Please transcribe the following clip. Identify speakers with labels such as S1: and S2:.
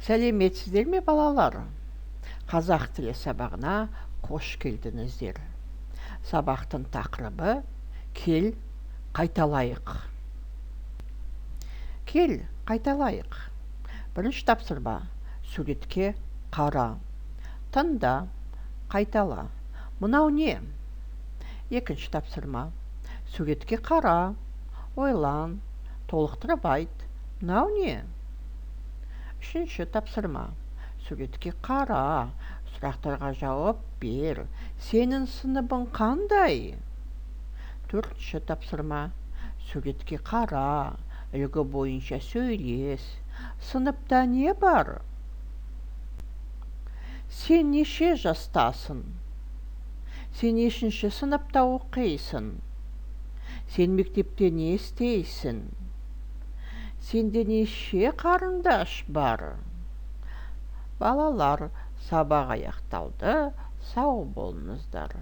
S1: Сәлеметсіздер ме балалар? Қазақ тілі сабағына қош келдіңіздер. Сабақтың тақырыбы кел қайталайық. Кел қайталайық. Бірінші тапсырма. Суретке қара. Тыңда, қайтала. Мынау не? Екінші тапсырма. Суретке қара. Ойлан, толықтырып айт. Мынау не? Үшінші тапсырма. Суретке қара. Сұрақтарға жауап бер. Сенің сыныбың қандай? Төртінші тапсырма. Суретке қара. Үлгі бойынша сөйлес. Сыныпта не бар? Сен неше жастасың? Сен нешінші сыныпта оқисың? Сен мектепте не істейсің? Сенде неше қарындаш бар? Балалар, сабақ аяқталды. Сау болыңыздар.